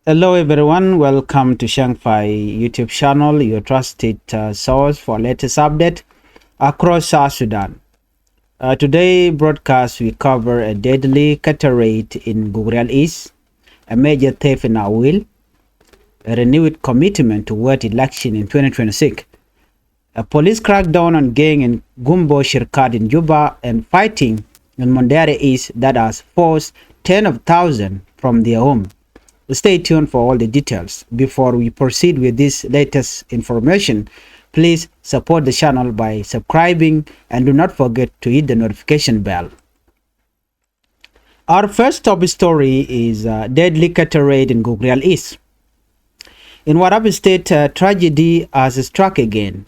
Hello everyone, welcome to Changfied YouTube channel, your trusted source for latest update across South Sudan. Today broadcast we cover a deadly cattle raid in Griel East, a major theft in Aweil, a renewed commitment toward election in 2026, a police crackdown on gang in Gumbo Shirkat in Juba, and fighting in Mandari East that has forced tens of thousands from their home. Stay tuned for all the details. Before we proceed with this latest information, please support the channel by subscribing and do not forget to hit the notification bell. Our first top story is deadly cattle raid in Griel East. In Warab State, tragedy has struck again.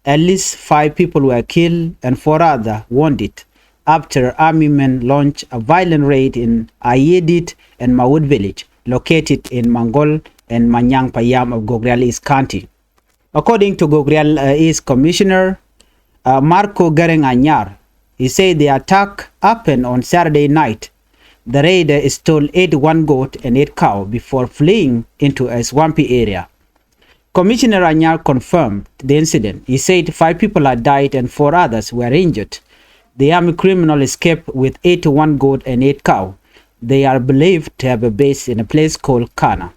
At least 5 people were killed and 4 others wounded after army men launched a violent raid in Ayedit and Mawood village, located in Mangol and Manyang Payam of Griel East County. According to Griel East Commissioner Marco Gareng Anyar, he said the attack happened on Saturday night. The raider stole 81 goat and 8 cow before fleeing into a swampy area. Commissioner Anyar confirmed the incident. He said 5 people had died and 4 others were injured. The army criminal escaped with 81 goat and 8 cow. They are believed to have a base in a place called Kana.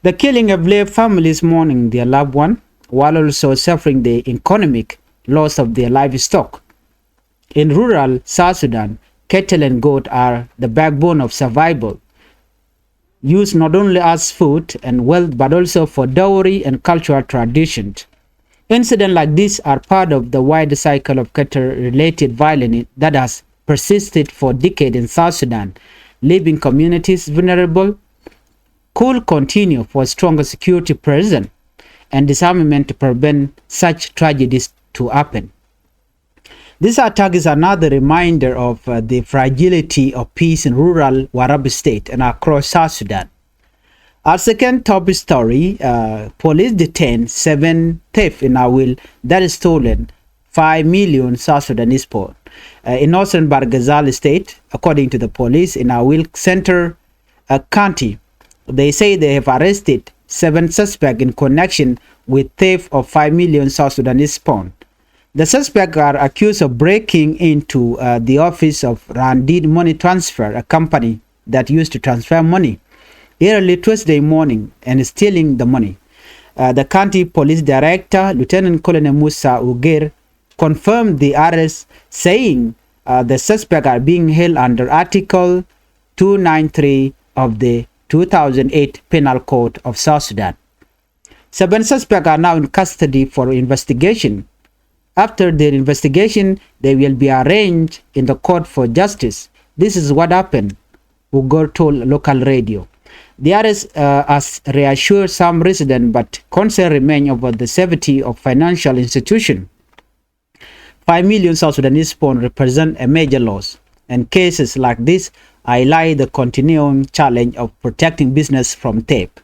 The killing have left families mourning their loved one, while also suffering the economic loss of their livestock. In rural South Sudan, cattle and goat are the backbone of survival, used not only as food and wealth but also for dowry and cultural traditions. Incidents like this are part of the wider cycle of cattle-related violence that has persisted for decades in South Sudan, leaving communities vulnerable. Could continue for stronger security presence and disarmament to prevent such tragedies to happen. This attack is another reminder of the fragility of peace in rural Warab State and across South Sudan. Our second top story, police detained 7 thieves in Aweil that is stolen 5 million South Sudanese pound. In northern Barghazal state, according to the police in Aweil Center County, they say they have arrested 7 suspects in connection with theft of 5 million South Sudanese pound. The suspects are accused of breaking into the office of Randid Money Transfer, a company that used to transfer money, early Tuesday morning and stealing the money. The county police director, Lieutenant Colonel Musa Uger, confirmed the arrest, saying the suspects are being held under Article 293 of the 2008 Penal Code of South Sudan. 7 suspects are now in custody for investigation. After their investigation, they will be arraigned in the court for justice. This is what happened, Ugur told local radio. The arrest has reassured some residents, but concern remains over the safety of financial institutions. 5 million South Sudanese pound represent a major loss, and cases like this highlight the continuing challenge of protecting business from theft.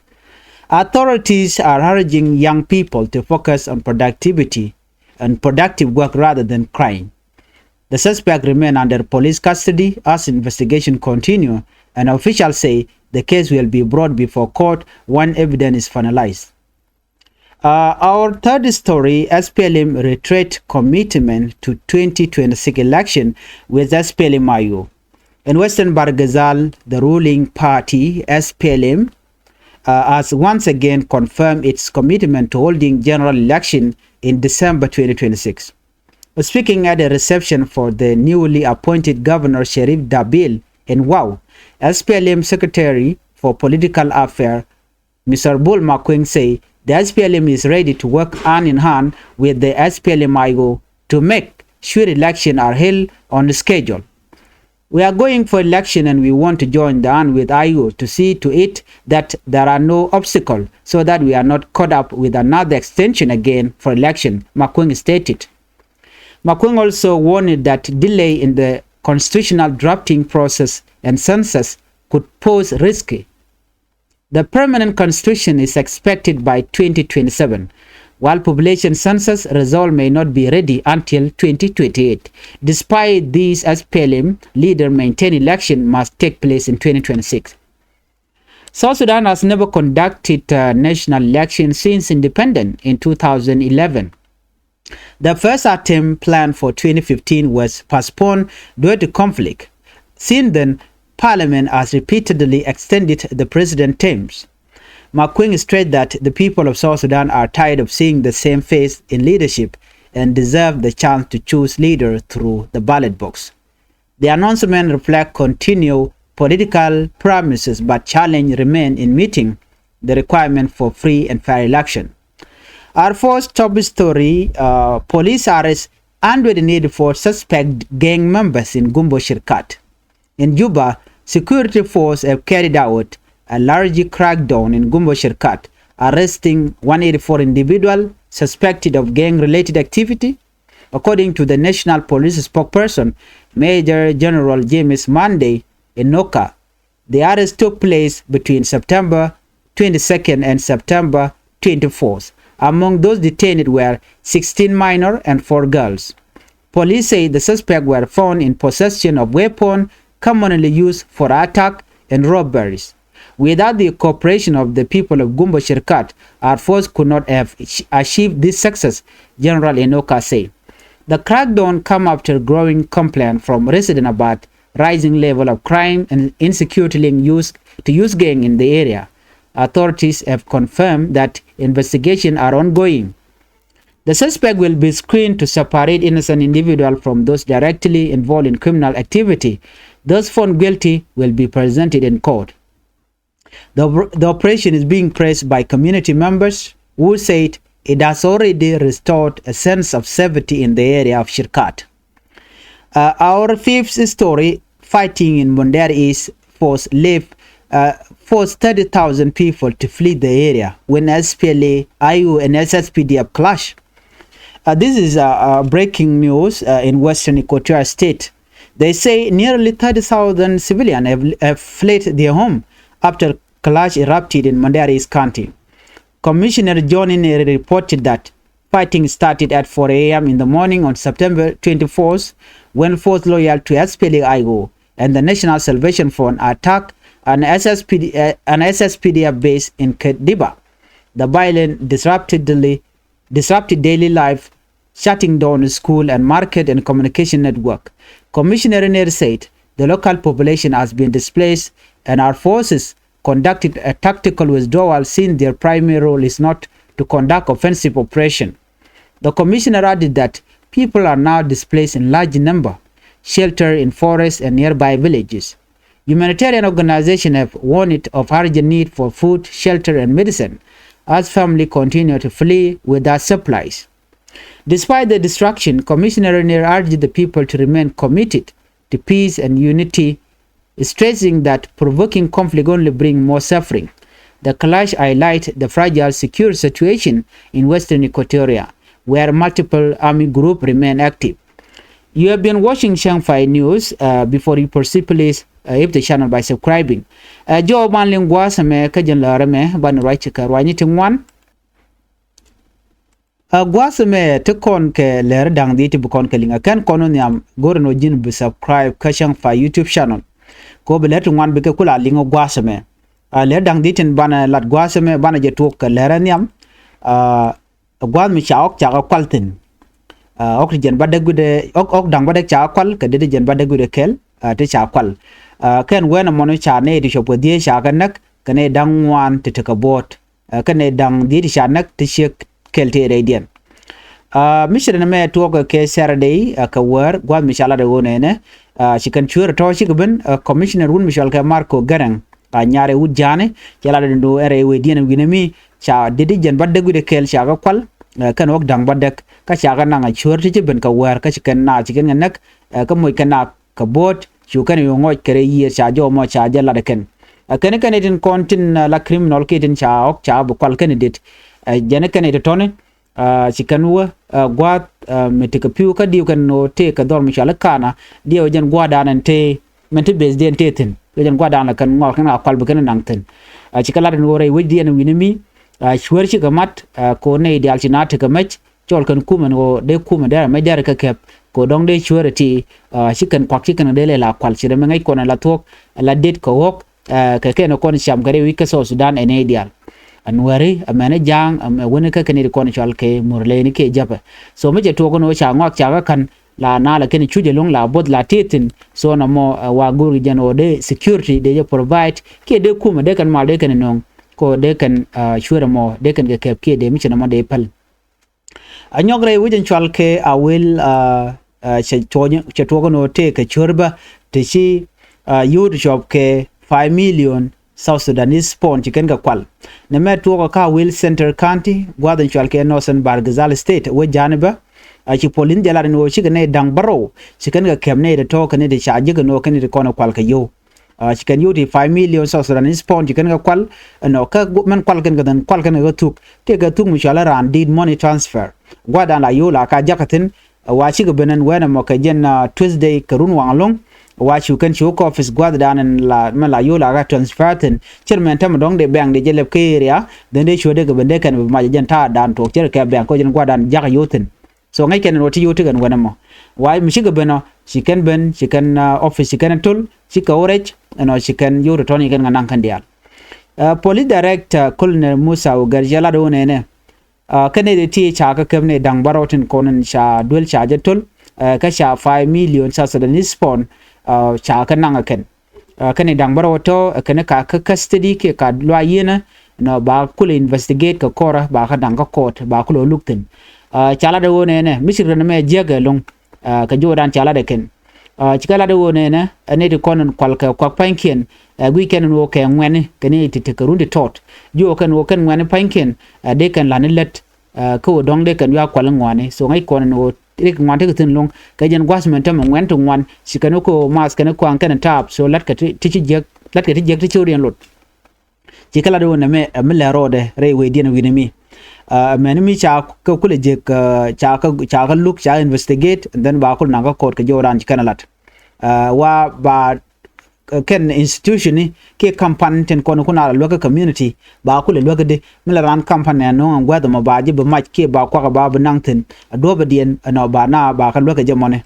Authorities are urging young people to focus on productivity and productive work rather than crime. The suspect remain under police custody as investigation continue, and officials say the case will be brought before court when evidence is finalized. Our third story, SPLM retreat commitment to 2026 election with SPLM-IO. In Western Barghazal, the ruling party, SPLM, has once again confirmed its commitment to holding general election in December 2026. Speaking at a reception for the newly appointed Governor Sherif Dabil in Wow, SPLM Secretary for Political Affairs, Mr. Bull Makweng, say the SPLM is ready to work hand in hand with the SPLM-IO to make sure elections are held on the schedule. We are going for election and we want to join the hand with IO to see to it that there are no obstacles so that we are not caught up with another extension again for election, Makweng stated. Makweng also warned that delay in the constitutional drafting process and census could pose risk. The permanent constitution is expected by 2027, while population census result may not be ready until 2028. Despite these, SPLM leader maintain election must take place in 2026. South Sudan has never conducted national elections since independence in 2011. The first attempt planned for 2015 was postponed due to conflict. Since then, Parliament has repeatedly extended the president's terms. McQueen stressed that the people of South Sudan are tired of seeing the same face in leadership and deserve the chance to choose leaders through the ballot box. The announcement reflects continued political promises, but challenge remain in meeting the requirement for free and fair election. Our first top story, police arrest 184 suspect gang members in Gumbo Shirkat. In Juba, security forces have carried out a large crackdown in Gumbo Shirkat, arresting 184 individuals suspected of gang-related activity. According to the National Police spokesperson, Major General James Mandari in Noka, the arrest took place between September 22nd and September 24th. Among those detained were 16 minors and 4 girls. Police say the suspects were found in possession of weapons commonly used for attack and robberies. Without the cooperation of the people of Gumbo Shirkat, our force could not have achieved this success, General Enoka said. The crackdown came after growing complaint from residents about rising level of crime and insecurity linked to youth gang in the area. Authorities have confirmed that investigations are ongoing. The suspect will be screened to separate innocent individuals from those directly involved in criminal activity. Those found guilty will be presented in court. The operation is being praised by community members who said it has already restored a sense of safety in the area of Shirkat. Our fifth story, fighting in Mandari East, forced 30,000 people to flee the area when SPLA, IU and SSPDF clash. This is breaking news in Western Equatorial State. They say nearly 30,000 civilians have fled their home after clash erupted in Mandari East County. Commissioner John Ineri reported that fighting started at 4 a.m. in the morning on September 24th when forces loyal to SPLA-IO and the National Salvation Front attacked an SSPDF base in Kediba. The violence disrupted daily life, shutting down the school and market and communication network. Commissioner Ineri said the local population has been displaced and our forces conducted a tactical withdrawal since their primary role is not to conduct offensive operation. The commissioner added that people are now displaced in large number, sheltered in forests and nearby villages. Humanitarian organizations have warned of urgent need for food, shelter, and medicine as families continue to flee without supplies. Despite the destruction, Commissioner Renier urged the people to remain committed to peace and unity, stressing that provoking conflict only brings more suffering. The clash highlights the fragile security situation in Western Equatoria, where multiple army groups remain active. You have been watching Changfied News. Before you proceed, please hit the channel by subscribing. Jo ban lingwa same kajan larame ban right ka rwani tingwan. Gwa same te kon ke ler dang di te bukon ke linga kan kono nyam goro no jin bi subscribe ka Changfied YouTube channel. Ko be letu ngwan be ke kula lingo gwa same. Le dang di tin ban lat gwa same ban je tok ke ler nyam. Gwa mi chaok cha kwaltin. Oxygen badagude ok dang badak cha kwal ke de jen badagude kel te cha kwal ken wena mono cha ne di shopo die cha kanak kane dang wan te ka bot kane dang di cha nak te shek kel te radian mission na me to ke Saturday ka war gwa mishala de wone ne shi kan chura to shi ben commissioner won mishal ka Marco Garang nyare wujane yala de do ere we dien winami cha de jen badagude kel cha ka kwal kan ok dang badak ka chaga na nga chur ti ben ka war ka chicken na chicken nak ka moy kana ka bot chu kan yo ngoy kere yi cha jo mo cha jala de ken kan din kontin la criminal ke din cha ok cha bu kwal kan dit jene kan de ton chicken wa gwa metika piu ka diu kan no te ka dor mi chala kana dio jen gwa danan te menti bes den te tin jen gwa danan kan ngol kan kwal bu kan nang tin chikala den wore wi dien winimi chwer chi gamat ko ne ideal chi na te ka mech chol kan kuman go de kuma da mai da ka kep ko dong de chwer ti chi kan kwak chi kan de la kwal chi de ngai ko na la tok la det ko wok ke no kon sham kare wi ka South Sudan en ideal an wari amana jang am woni ka kene kon chal ke murle ni ke japa so me je to kono cha ngok cha kan la na la kene chuje long la bod la titin so na mo wa guri jano de security de je provide ke de kuma de kan mal de kan non ko de kan shure mo de kan ke de mi chana mo de pal anyogre wujen chal ke Aweil che to kono te ke churba te shi youth job ke 5 million South Sudanese spawn chicken ga kwal ne me to ka Aweil Center County gwadan chal ke Northern Bargazal State we janiba chi polin jala no chi ne dang baro chicken ga kemne de to kane de chaji ga no kane de kono kwal ka yo chicken yuti 5 million South Sudanese spawn chicken ga kwal no ka man kwal kan ga dan kwal kan ga tuk te ga tuk mi chala ran did money transfer gwadan la yo la ka jakatin wa chi ga benen wena mo ka jen Tuesday karun wanglong wa chu kan chu ko office gwad dan la ma la yo la ga transfer tin chairman tam dong de bank de jelep ke area den de chu de ga bende kan ma jen ta dan to cher ka bank ko jen gwadan jaga yotin so ngai ken roti yotu gan wana mo wa mi shiga beno chicken ben chicken office chicken tul chika orech no chicken yo toni kan nan kan dial police director colonel Musa Garjala do ne kane de ti cha ka kemne dang barotin konen sha duel cha jetul ka sha 5 million South Sudanese spawn cha ka nan ken kane dang baroto kane ka custody ke ka lwa yena no ba kule investigate ka kora ba ka dang ka court ba kulo luktin chala de wone ne misir na me jega long ka jodan chala de ken chikala de wone ne ane de konon kwal ka kwa pankien gwi ken wo ke ngwen kene tite karundi tot jo kan wo kan ngwen pankien de kan lanilet ko dong de kan ya kwal ngwane so ngai konon wo rik ngwan te tin long ka jen gwasmen tam ngwen to ngwan sikano ko mas kan ko an kan tap so lat ka ti jeg lat ka ti jeg ti chorien lot chikala de wone me le rode re we dien wi ne mi menemi cha ka kule je cha ka look cha investigate and then ba kul na ka court ka joran kanalat wa ba ken institution ni ke campaign ten kono kuna local community ba kule local de mila ran campaign no ngwa da ma ba je ba match ke ba kwa ba nangten do ba dien no ba na ba ka local je mone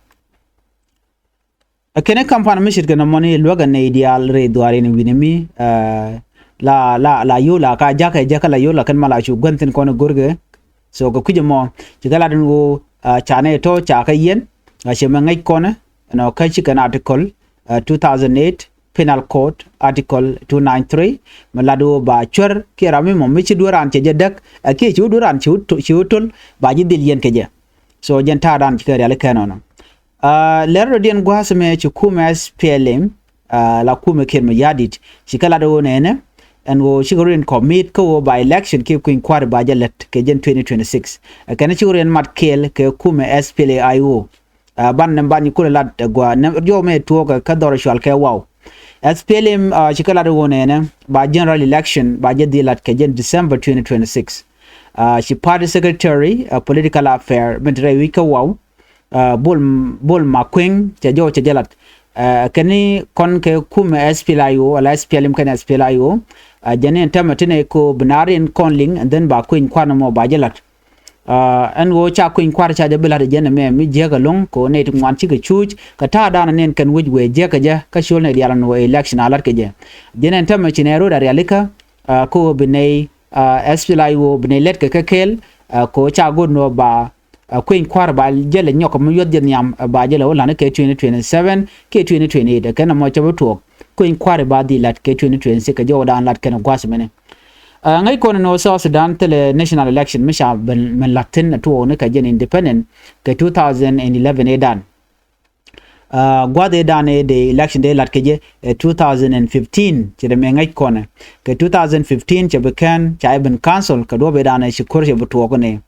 kene campaign mi shit gana mone local ne ideal re duare ni winemi la yo la ka jaka la yo la kan mala chu gwantin kono gorge so ko kuje mo jigala dun go chane to cha ka yen she ma ngai kono no ka chi kan article 2008 penal code article 293 malado ba chwer ke rami mo mi chi duran che jedak ke chu duran chu tul ba ji dil yen ke je so jen ta dan ke ya le kanono lero dien gwasme chu kuma SPLM la kuma ken me yadit shikala do ne and wo chigurin commit ko by election ke queen kwar ba jalet ke jen 2026 kana chigurin mat kel ke kuma SPLAIO ban nan ban ko la gwa jo me to ka dor shwal ke wow SPLM chikala do ne ba general election ba jedilat ke jen December 2026 she party secretary political affair Mandari wika wow bol makwing che jo che jalat kani kon ke kuma SPLAIO ala SPLM kan SPLAIO jane tamatine ko binarin konling and then ba queen kwana mo bajelat an wo cha queen kwar cha de bela de jene me mi jega long ko ne tum chi ke chuj ka ta dana nen kan wuj we jeka ja ka shol ne dialan wo election alat ke je jene tamatine ro da realika ko binay SPLAIO binay let ke kel ko cha god no ba queen kwar ba jele nyoko mo yod nyam ba jele wala ne ke 2027 ke 2028 kana mo chabu to queen kwar ba di lat ke 2026 ka jodan lat kana gwasmene ngai kono no South Sudan tele national election misha men latin to ne ka jen independent ke 2011 edan gwade dane de election de lat ke je 2015 che de ngai kono ke 2015 che bekan cha ben council ka do be dane shi korje buto ko ne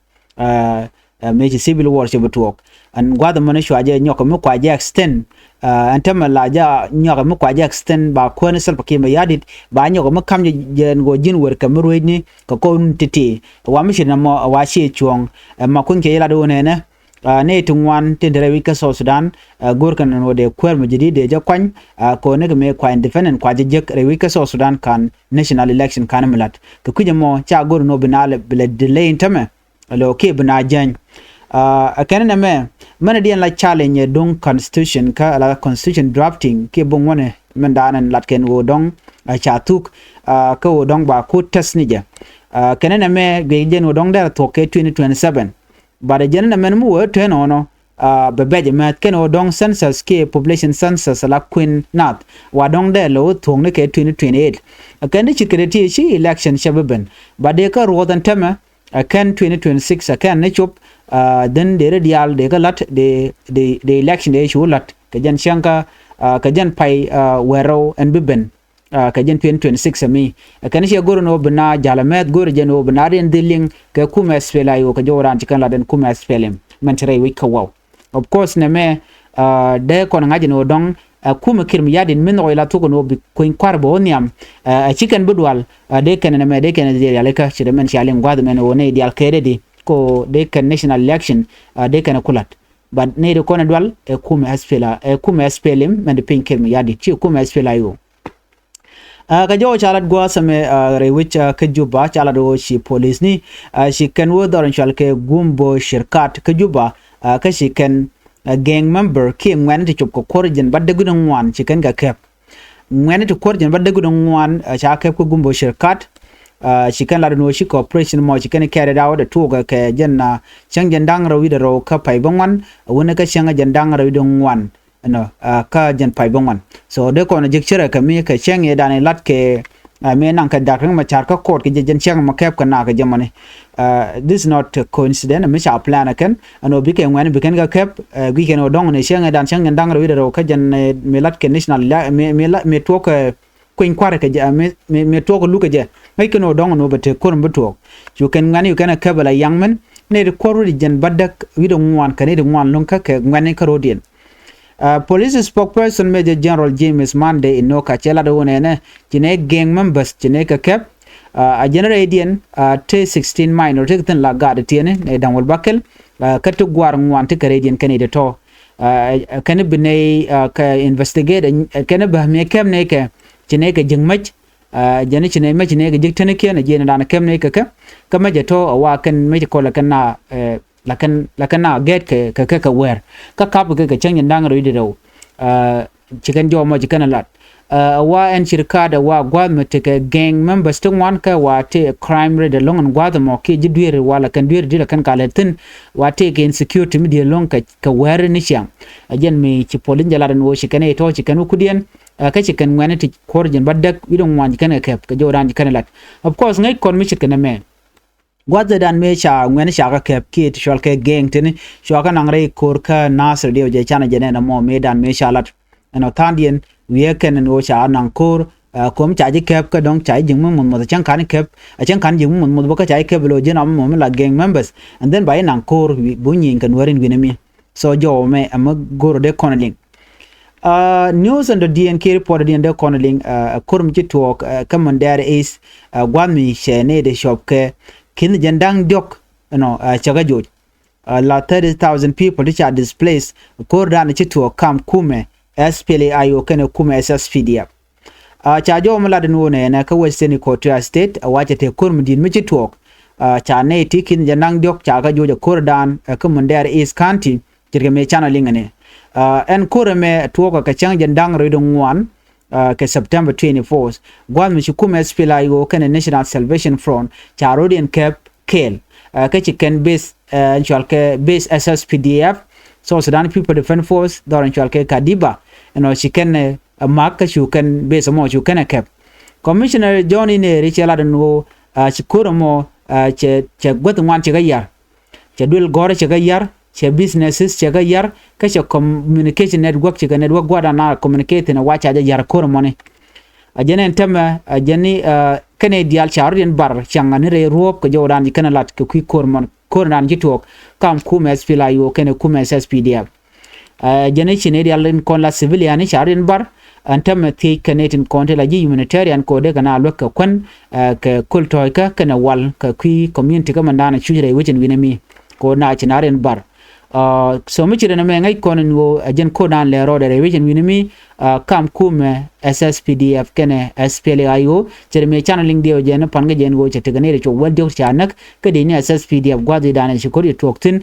meji civil war che butuok an gwada mone shwaje nyoko mu kwa je extend antama la ja nyoko mu kwa je extend ba ko ne sel pakima yadit ba nyoko mu kam je ngo jin wer kamru ni ko kon titi wa mi shina mo wa shi chuong ma kun ke yela do ne ne tungwan tendere wika South Sudan gorkan no de kwer mu jidi de ja kwan ko ne me kwa independent kwa je wika South Sudan kan national election kan milat ko kuje mo cha gor no binale bele delay intame lo ke bina jan Akan na me mana dian la challenge dong constitution ka la constitution drafting ke bong wane mandanan latken wo dong chatuk ka wo dong ba ko tasnija kana na me ge wo dong da to ke 2027 ba de jen na men mu wo ten ono be beje mat ken wo dong census ke population census la queen nat wa dong de lo thong ne ke 2028 akan ni chikreti chi election shababen ba de ka ro dan tema akan 2026 akan ne chop then de dial de ka lat de election de chu lat ka jan shanka ka jan pai wero and biben ka jan 2026 ami kan shi goro no bna jalamet goro jeno bna den diling ka kuma spela yo ka joran chikan la den kuma spelem mantere wi ka wow of course ne me de kon ngaji no dong kuma kirmi yadin min oila to no bi ko kwarbo niam chikan budwal de kan ne me de kan de yale ka chire men shalen gwad men woni dial keredi ko de kan national election de kan kulat but ne de kona dwal kuma spelem men de pinker mi yadi chi kuma spela yo ka jo chalat gwa same rewich ka Juba chala do shi police ni shi kan wo doran chal ke gumbo shirkat ka Juba ka shi kan gang member ke ngwan ti chop ko korjen badde gudon wan shi kan ga kep ngwan ti korjen badde gudon wan cha kep ko gumbo shirkat shi kan la no shi corporation mo shi kan carried out the to ga ke janna chang jandang rawi da ro ka pai bangwan wona ka chang jandang rawi don wan no ka jan pai bangwan so de ko na jikchira ka mi ka chang ye dan lat ke me nan ka dak ma char ka court ke jan chang ma kep ka na ka jamane this is not a coincidence me cha plan kan ano bi ke ngwan bi kan ga kep gi ken odong ne chang dan chang dang rawi da ro ka jan me lat ke national me to ka queen kware ka ja me to ko luka ja ngai ken odong no bete korum beto you can ngani you can a kabala young man ne de koru di jan badak wi do ngwan kan ne de ngwan lon ka ke ngani ka rodien police spokesperson Major General James Monday in Noka chela do ne jine gang members jine ka kep a general edian T16 minor tekten la gade tiene ne dangol bakel ka to gwar ngwan te Canadian Canada to kan bine ka investigate kan ba me kem ne ke jine ka jingmach jane chine ma chine ga jiktane ke na jene dana kem ne ka ma jato wa kan me ko la kan na lakan na get ka wer ka kap ka chang ndang ro dido chicken jo mo chicken lat wa en shirka da wa gwad mate ka gang members to wan ka wa te crime rate long and gwad mo ke jidwere wala kan dwire dira kan kaletin wa te ke insecurity media long ka wer ni sham ajen mi chi polin jalaran wo chicken to chicken kudien ka chicken ngane ti korjen badak widon wan chicken ka joran chicken lat of course ngai kon mi chicken me gwada dan me cha ngwen cha ka kep kit shol ke gang tin sho ka nang re kor ka nasr dio je chana jene na mo me dan me cha lat no tandien we ken no cha nang kor kom cha ji kep ka dong cha jing mun mo chang kan kep a chang kan jing mun mo ka cha kep lo je na mo la gang members and then by nang kor bu nyin kan warin winemi so jo me am goro de konaling news and the DNK reported in the konaling korum ji talk Mandari is gwami shene de shop ke kin jandang diok no chaga joj la 30,000 people which are displaced kordan chitu kam kume SPLA ayo kene kume SSPDF cha jo mala den wona na ka western Equatoria state wache te kurm din mi chitu cha ne tikin jandang diok chaga joj kordan ka Mandari East County jirge me chana lingane en kurme tuoka ka chang jandang redong wan ke September 24th gwal mi chukume SPLA yo kene National Salvation Front charodian cap kel ke chicken base chalke base SSPDF so Sudan People Defense Force doran chalke kadiba no chicken mark chuken base mo chuken cap Commissioner Johnny ne richela no chikuro mo che gwat wan che gayar che dul gore che gayar che businesses che yar ka che communication network che network gwada na communicate na wacha yar kor money ajene tema ajeni kene dial charien bar changani re rop ko jodan kana lat ko ki kor mon kor nan jitok kam kuma SPLA yo kene kuma SSPDF ajene chine dial kon la civilian charien bar antama ti kanetin konte la ji humanitarian ko de kana lokka kon ka kultoy ka kana wal ka ki community ka mandana chujire wichin winami ko na chinaren bar so much na me ngai konen wo ajen ko dan le ro de revision winimi kam kume SSPDF kene SPLAIO chere me channeling dio jen pan ga jen go chete gane cho wal dio chanak ke de ni SSPDF gwadi dan shi ko toktin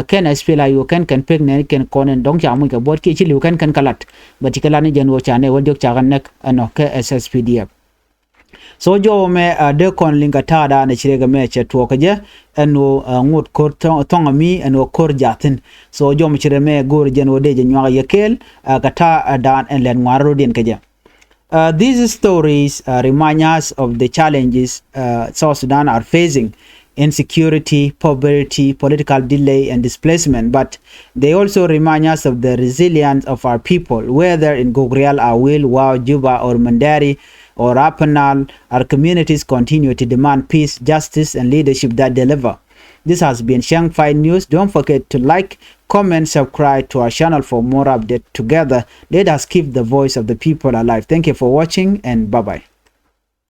ken SPLAIO ken pek ne ken konen dong cha mu ka bot ki chilu ken kalat batikala ni jen go chane wal dio chanak ano ke SSPDF so jo me de kon linga tada na chirega me che to kaje eno ngut kor tonga mi eno kor jatin so jo me chire me gor jen wode je nywa yekel kata dan en len ngwaro den kaje these stories remind us of the challenges South Sudan are facing: insecurity, poverty, political delay, and displacement. But they also remind us of the resilience of our people, whether in Griel, Aweil, Juba, or Mandari, or Apanal. Our communities continue to demand peace, justice, and leadership that deliver. This has been Changfied News. Don't forget to like, comment, subscribe to our channel for more updates. Together, let us keep the voice of the people alive. Thank you for watching, and bye-bye.